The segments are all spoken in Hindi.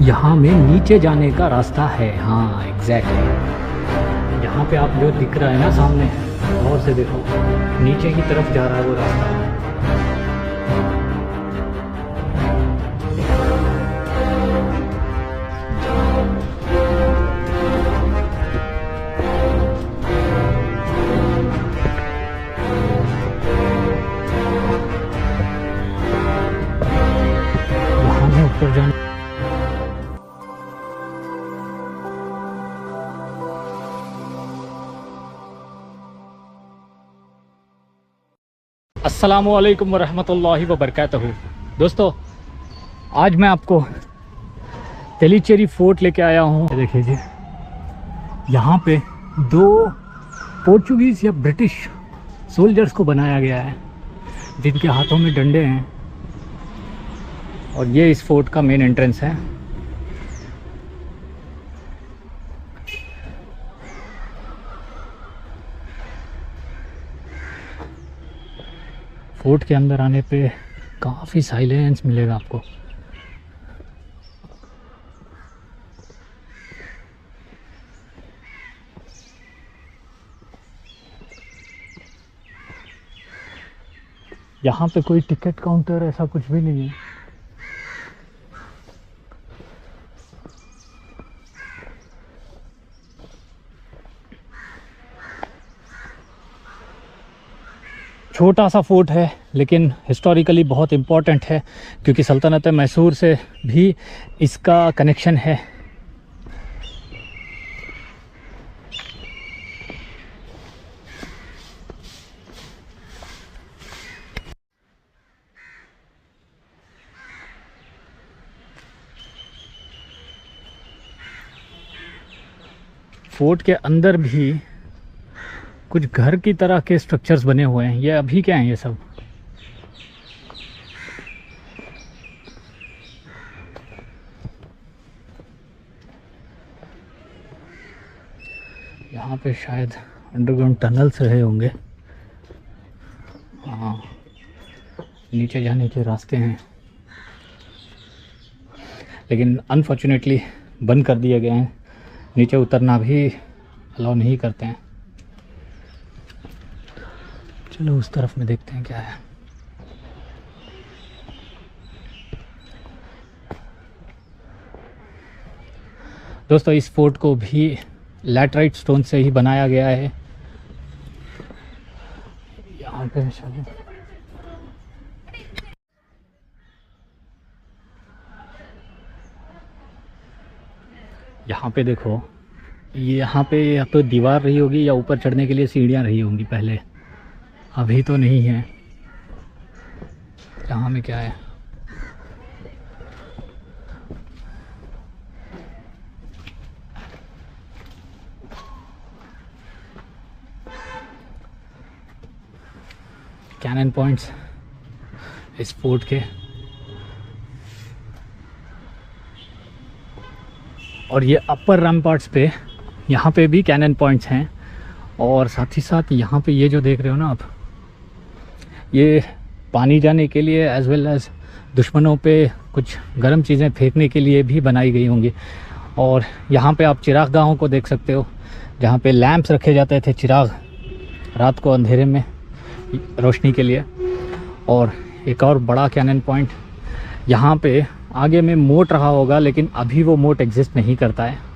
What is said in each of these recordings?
यहाँ में नीचे जाने का रास्ता है। हाँ एग्जैक्टली, यहाँ पे आप जो दिख रहा है ना सामने, गौर से देखो, नीचे की तरफ जा रहा है वो रास्ता। यहाँ में ऊपर जाने। अस्सलामुअलैकुम वरहमतुल्लाहि वबरकातुहू। दोस्तों, आज मैं आपको तेलीचेरी फोर्ट लेके आया हूँ। देखिए जी, यहाँ पे दो पोर्चुगीज़ या ब्रिटिश सोल्जर्स को बनाया गया है, जिनके हाथों में डंडे हैं, और ये इस फोर्ट का मेन एंट्रेंस है। फोर्ट के अंदर आने पे काफ़ी साइलेंस मिलेगा आपको। यहाँ पे कोई टिकट काउंटर ऐसा कुछ भी नहीं है। छोटा सा फोर्ट है, लेकिन हिस्टोरिकली बहुत इम्पोर्टेंट है, क्योंकि सल्तनत मैसूर से भी इसका कनेक्शन है। फोर्ट के अंदर भी कुछ घर की तरह के स्ट्रक्चर्स बने हुए हैं। ये अभी क्या हैं ये सब? यहाँ पे शायद अंडरग्राउंड टनल्स रहे होंगे। हाँ, नीचे जाने के रास्ते हैं, लेकिन अनफॉर्चुनेटली बंद कर दिए गए हैं। नीचे उतरना भी अलाउ नहीं करते हैं। चलो उस तरफ में देखते हैं क्या है। दोस्तों, इस फोर्ट को भी लैटराइट स्टोन से ही बनाया गया है। यहाँ पे चलो, यहाँ पे देखो, यहाँ पे या तो दीवार रही होगी या ऊपर चढ़ने के लिए सीढ़ियाँ रही होंगी पहले। अभी तो नहीं है। यहाँ में क्या है? कैनन पॉइंट्स इस फोर्ट के, और ये अपर रैम्पार्ट्स पे यहाँ पे भी कैनन पॉइंट्स हैं। और साथ ही साथ यहाँ पे ये जो देख रहे हो ना आप, ये पानी जाने के लिए एज वेल एज दुश्मनों पे कुछ गर्म चीज़ें फेंकने के लिए भी बनाई गई होंगी। और यहाँ पे आप चिराग गाहों को देख सकते हो, जहाँ पे लैंप्स रखे जाते थे, चिराग, रात को अंधेरे में रोशनी के लिए। और एक और बड़ा कैनन पॉइंट, यहाँ पे आगे में मोट रहा होगा, लेकिन अभी वो मोट एग्जिस्ट नहीं करता है।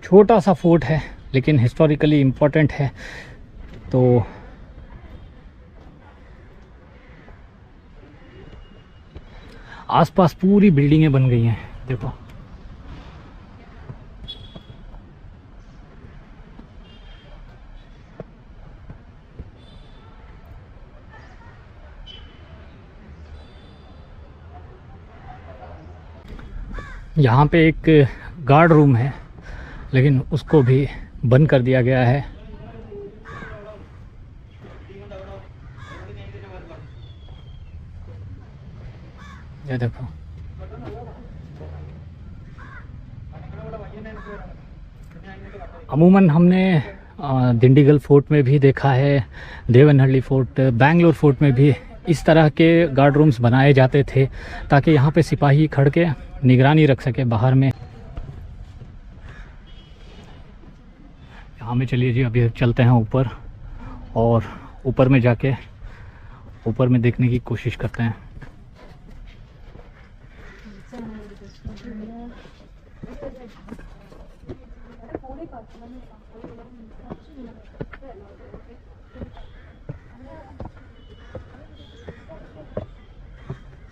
छोटा सा फोर्ट है, लेकिन हिस्टोरिकली इम्पोर्टेंट है। तो आसपास पूरी बिल्डिंगें बन गई हैं, देखो। यहाँ पे एक गार्ड रूम है, लेकिन उसको भी बंद कर दिया गया है। ये देखो, अमूमन हमने दिंडीगल फोर्ट में भी देखा है, देवनहल्ली फोर्ट, बेंगलोर फोर्ट में भी इस तरह के गार्ड रूम्स बनाए जाते थे ताकि यहाँ पे सिपाही खड़ के निगरानी रख सके बाहर में। यहाँ में चलिए जी, अभी चलते हैं ऊपर और ऊपर में जाके ऊपर में देखने की कोशिश करते हैं।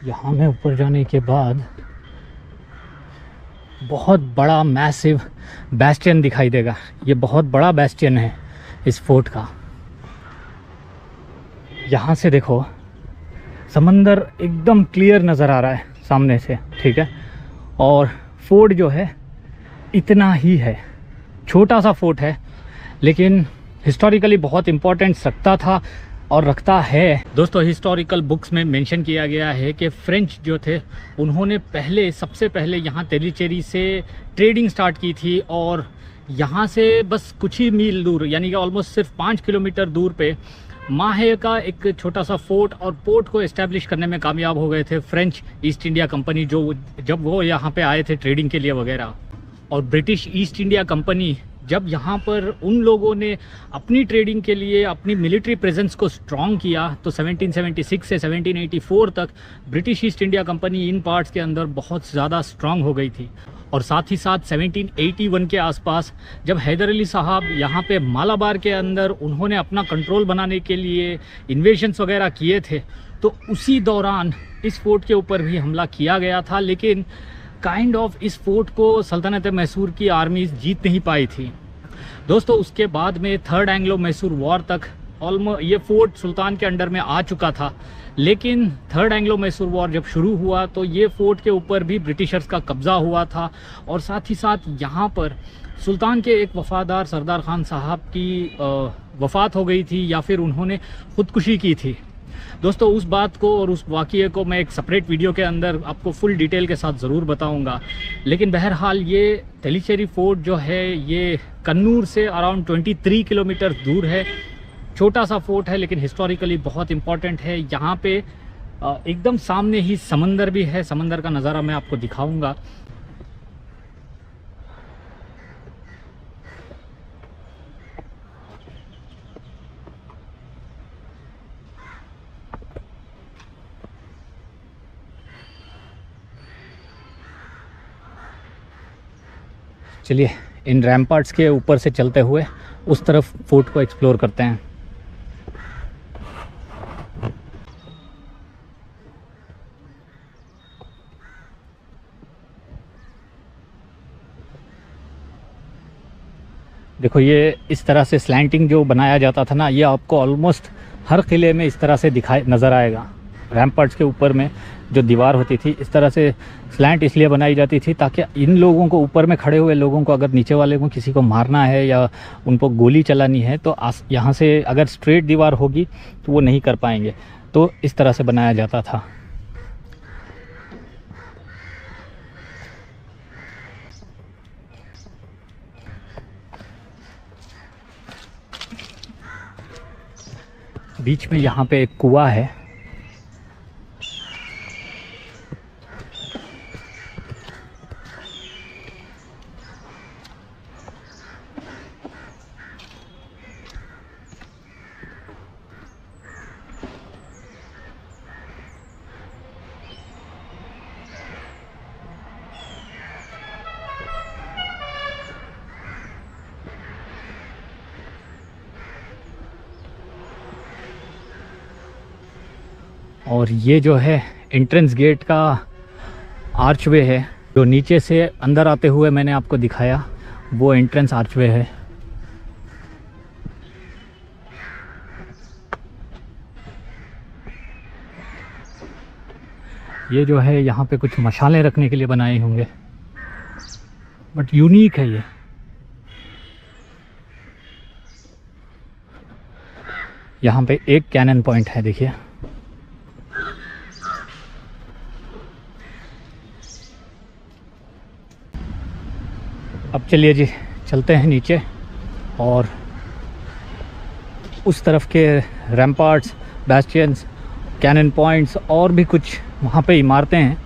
यहाँ में ऊपर जाने के बाद बहुत बड़ा मैसिव बैस्टियन दिखाई देगा। ये बहुत बड़ा बैस्टियन है इस फोर्ट का। यहाँ से देखो, समंदर एकदम क्लियर नज़र आ रहा है सामने से, ठीक है। और फोर्ट जो है इतना ही है, छोटा सा फोर्ट है, लेकिन हिस्टोरिकली बहुत इम्पोर्टेंस रखता था और रखता है। दोस्तों, हिस्टोरिकल बुक्स में मेंशन किया गया है कि फ्रेंच जो थे उन्होंने सबसे पहले यहाँ तेलीचेरी से ट्रेडिंग स्टार्ट की थी, और यहाँ से बस कुछ ही मील दूर, यानी कि ऑलमोस्ट सिर्फ 5 किलोमीटर दूर पे माहे का एक छोटा सा फोर्ट और पोर्ट को इस्टेब्लिश करने में कामयाब हो गए थे फ्रेंच ईस्ट इंडिया कंपनी, जब वो यहाँ पे आए थे ट्रेडिंग के लिए वगैरह। और ब्रिटिश ईस्ट इंडिया कंपनी जब यहाँ पर उन लोगों ने अपनी ट्रेडिंग के लिए अपनी मिलिट्री प्रेजेंस को स्ट्रॉन्ग किया, तो 1776 से 1784 तक ब्रिटिश ईस्ट इंडिया कंपनी इन पार्ट्स के अंदर बहुत ज़्यादा स्ट्रॉन्ग हो गई थी। और साथ ही साथ 1781 के आसपास जब हैदर अली साहब यहाँ पे मालाबार के अंदर उन्होंने अपना कंट्रोल बनाने के लिए इन्वेशंस वगैरह किए थे, तो उसी दौरान इस फोर्ट के ऊपर भी हमला किया गया था। लेकिन काइंड ऑफ इस फोर्ट को सल्तनत मैसूर की आर्मीज जीत नहीं पाई थी। दोस्तों, उसके बाद में थर्ड एंग्लो मैसूर वॉर तक ऑलमोस्ट ये फोर्ट सुल्तान के अंडर में आ चुका था, लेकिन थर्ड एंग्लो मैसूर वॉर जब शुरू हुआ तो ये फोर्ट के ऊपर भी ब्रिटिशर्स का कब्ज़ा हुआ था। और साथ ही साथ यहाँ पर सुल्तान के एक वफ़ादार सरदार खान साहब की वफ़ात हो गई थी, या फिर उन्होंने ख़ुदकुशी की थी। दोस्तों, उस बात को और उस वाक़ये को मैं एक सेपरेट वीडियो के अंदर आपको फुल डिटेल के साथ ज़रूर बताऊंगा। लेकिन बहरहाल ये तेलीचेरी फोर्ट जो है ये कन्नूर से अराउंड 23 किलोमीटर दूर है। छोटा सा फोर्ट है, लेकिन हिस्टोरिकली बहुत इम्पॉर्टेंट है। यहाँ पे एकदम सामने ही समंदर भी है, समंदर का नज़ारा मैं आपको दिखाऊंगा। चलिए इन रैम्पार्ट्स के ऊपर से चलते हुए उस तरफ फोर्ट को एक्सप्लोर करते हैं। देखो, ये इस तरह से स्लैंटिंग जो बनाया जाता था ना, ये आपको ऑलमोस्ट हर किले में इस तरह से दिखाई नज़र आएगा। रैम्पार्ट्स के ऊपर में जो दीवार होती थी, इस तरह से स्लैंट इसलिए बनाई जाती थी ताकि इन लोगों को, ऊपर में खड़े हुए लोगों को, अगर नीचे वाले को किसी को मारना है या उनको गोली चलानी है तो यहाँ से अगर स्ट्रेट दीवार होगी तो वो नहीं कर पाएंगे, तो इस तरह से बनाया जाता था। बीच में यहाँ पे एक कुआं है। और ये जो है एंट्रेंस गेट का आर्चवे है, जो नीचे से अंदर आते हुए मैंने आपको दिखाया, वो एंट्रेंस आर्चवे है। ये जो है यहाँ पे कुछ मशालें रखने के लिए बनाए होंगे। बट यूनिक है ये। यहाँ पे एक कैनन पॉइंट है, देखिए। अब चलिए जी, चलते हैं नीचे और उस तरफ के रैम्पार्ट्स, बैस्टियंस, कैनन पॉइंट्स और भी कुछ वहाँ पे इमारतें हैं,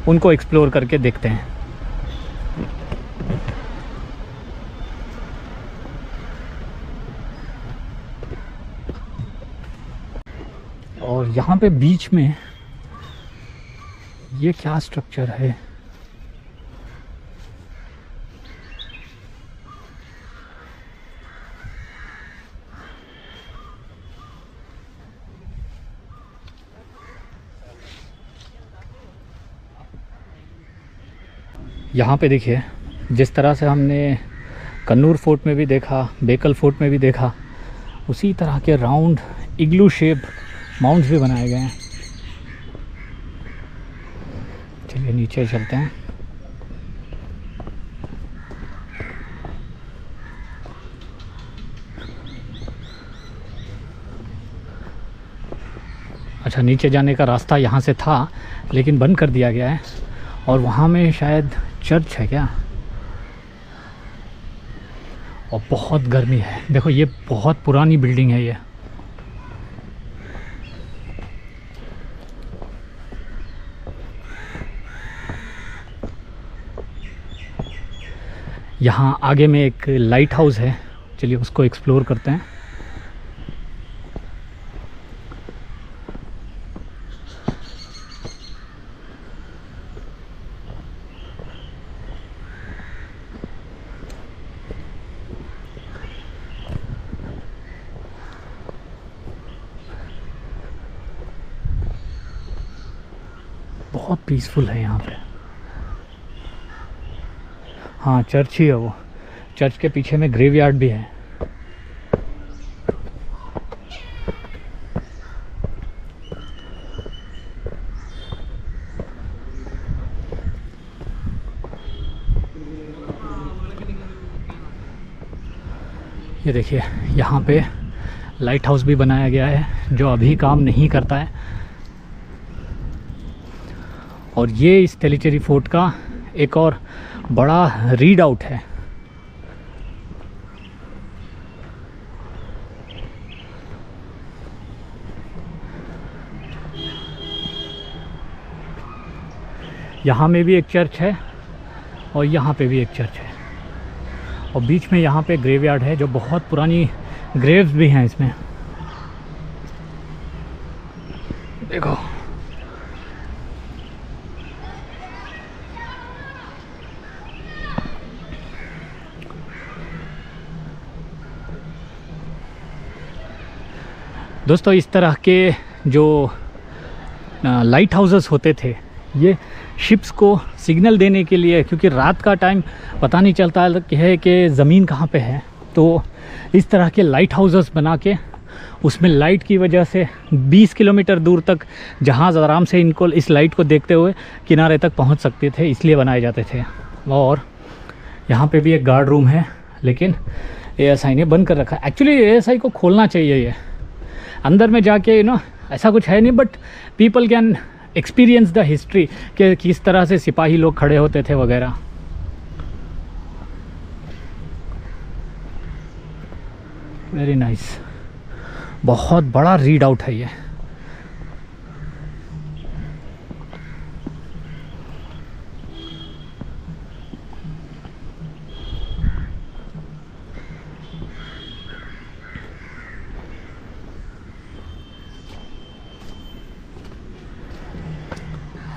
उनको एक्सप्लोर करके देखते हैं। और यहाँ पे बीच में ये क्या स्ट्रक्चर है? यहाँ पे देखिए, जिस तरह से हमने कन्नूर फोर्ट में भी देखा, बेकल फोर्ट में भी देखा, उसी तरह के राउंड इग्लू शेप माउंट्स भी बनाए गए हैं। चलिए नीचे चलते हैं। अच्छा, नीचे जाने का रास्ता यहाँ से था लेकिन बंद कर दिया गया है, और वहाँ में शायद चर्च है क्या। और बहुत गर्मी है, देखो ये बहुत पुरानी बिल्डिंग है ये। यहाँ आगे में एक लाइट हाउस है, चलिए उसको एक्सप्लोर करते हैं। बहुत पीसफुल है यहाँ पे। हाँ, चर्च ही है वो। चर्च के पीछे में ग्रेवयार्ड भी है। ये देखिए, यहाँ पे लाइट हाउस भी बनाया गया है जो अभी काम नहीं करता है। और ये इस तेलीचेरी फोर्ट का एक और बड़ा रीड आउट है। यहाँ में भी एक चर्च है और यहाँ पे भी एक चर्च है, और बीच में यहाँ पे ग्रेवयार्ड है, जो बहुत पुरानी ग्रेव्स भी हैं इसमें। देखो, दोस्तों, इस तरह के जो लाइट हाउसेस होते थे, ये शिप्स को सिग्नल देने के लिए, क्योंकि रात का टाइम पता नहीं चलता है कि ज़मीन कहाँ पे है, तो इस तरह के लाइट हाउसेस बना के उसमें लाइट की वजह से 20 किलोमीटर दूर तक जहाज़ आराम से इनको इस लाइट को देखते हुए किनारे तक पहुंच सकते थे, इसलिए बनाए जाते थे। और यहाँ पे भी एक गार्ड रूम है, लेकिन ASI ने बंद कर रखा है। एक्चुअली ASI को खोलना चाहिए, ये अंदर में जाके ऐसा कुछ है नहीं, but people can experience the history कि किस तरह से सिपाही लोग खड़े होते थे वगैरह। वेरी नाइस, बहुत बड़ा रीड आउट है ये।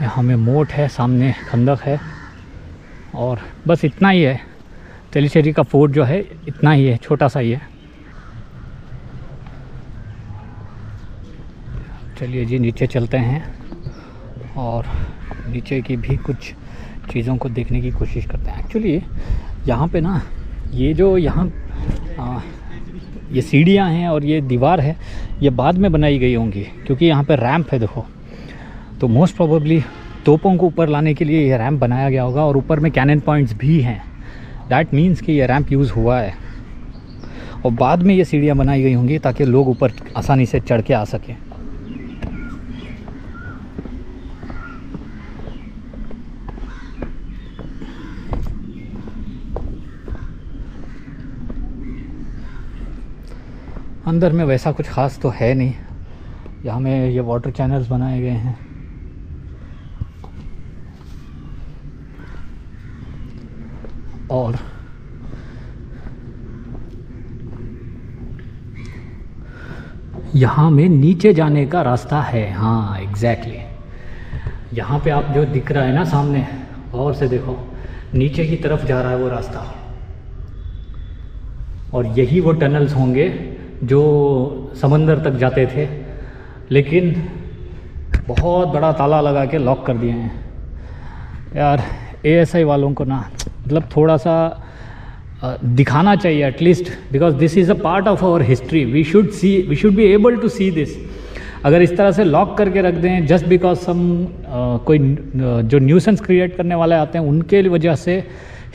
यहाँ में मोट है, सामने खंदक है, और बस इतना ही है। तेलीचेरी का फोर्ट जो है इतना ही है, छोटा सा ही है। चलिए जी, नीचे चलते हैं और नीचे की भी कुछ चीज़ों को देखने की कोशिश करते हैं। एक्चुअली यहाँ पे ना, ये जो यहाँ ये सीढ़ियाँ हैं और ये दीवार है, ये बाद में बनाई गई होंगी, क्योंकि यहाँ पे रैंप है देखो, तो मोस्ट प्रोबेबली तोपों को ऊपर लाने के लिए ये रैंप बनाया गया होगा। और ऊपर में कैनन पॉइंट्स भी हैं, दैट मीन्स कि ये रैंप यूज़ हुआ है और बाद में ये सीढ़ियाँ बनाई गई होंगी ताकि लोग ऊपर आसानी से चढ़ के आ सकें। अंदर में वैसा कुछ ख़ास तो है नहीं, यहाँ में ये वाटर चैनल्स बनाए गए हैं। और यहाँ में नीचे जाने का रास्ता है। हाँ एग्जैक्टली, यहाँ पे आप जो दिख रहा है ना सामने, और से देखो नीचे की तरफ जा रहा है वो रास्ता, और यही वो टनल्स होंगे जो समंदर तक जाते थे, लेकिन बहुत बड़ा ताला लगा के लॉक कर दिए हैं। यार ASI वालों को ना मतलब थोड़ा सा दिखाना चाहिए at least, because this is a part of our history. We should be able to see this. अगर इस तरह से लॉक करके रख दें जस्ट बिकॉज कोई जो न्यूसेंस क्रिएट करने वाले आते हैं उनके वजह से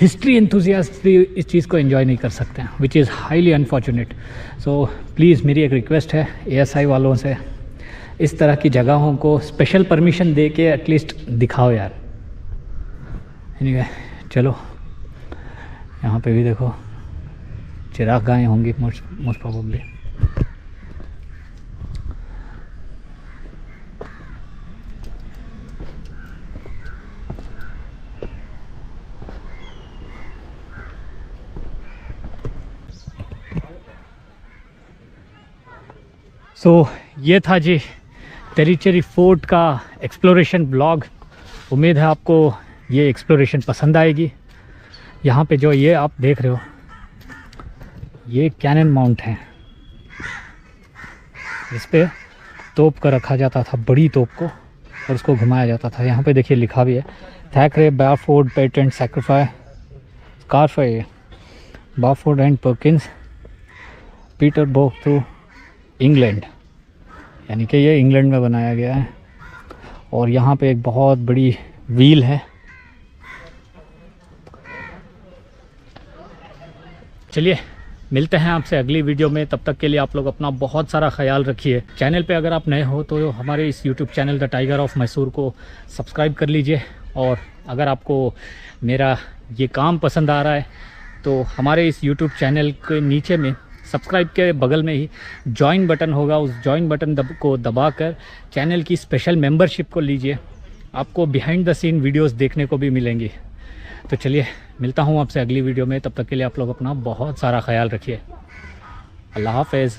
हिस्ट्री एंथुजियास्ट भी इस चीज़ को एंजॉय नहीं कर सकते हैं, which is highly unfortunate. So please मेरी एक रिक्वेस्ट है ASI वालों से, इस तरह की जगहों को स्पेशल परमिशन दे के एटलीस्ट दिखाओ यार। एनीवे चलो, यहाँ पे भी देखो चिराग गायें होंगी मोस्ट प्रोबेबली। सो ये था जी तेलीचेरी फोर्ट का एक्सप्लोरेशन ब्लॉग। उम्मीद है आपको ये एक्सप्लोरेशन पसंद आएगी। यहाँ पे जो ये आप देख रहे हो ये कैनन माउंट है, इस पे तोप का रखा जाता था, बड़ी तोप को, और उसको घुमाया जाता था। यहाँ पे देखिए लिखा भी है थैकरे बाफोर्ड पेटेंट सैक्रिफाई स्कारफाई बाफोर्ड and Perkins Peterborough through England, यानी कि ये इंग्लैंड में बनाया गया है। और यहाँ पे एक बहुत बड़ी व्हील है। चलिए मिलते हैं आपसे अगली वीडियो में, तब तक के लिए आप लोग अपना बहुत सारा ख्याल रखिए। चैनल पे अगर आप नए हो तो हमारे इस YouTube channel the tiger of Mysore को सब्सक्राइब कर लीजिए, और अगर आपको मेरा ये काम पसंद आ रहा है तो हमारे इस यूट्यूब चैनल के नीचे में सब्सक्राइब के बगल में ही जॉइन बटन होगा, उस जॉइन बटन को दबाकर चैनल की स्पेशल मेंबरशिप को लीजिए, आपको बिहाइंड द सीन वीडियोस देखने को भी मिलेंगी। तो चलिए मिलता हूँ आपसे अगली वीडियो में, तब तक के लिए आप लोग अपना बहुत सारा ख्याल रखिए। अल्लाह हाफ़िज़।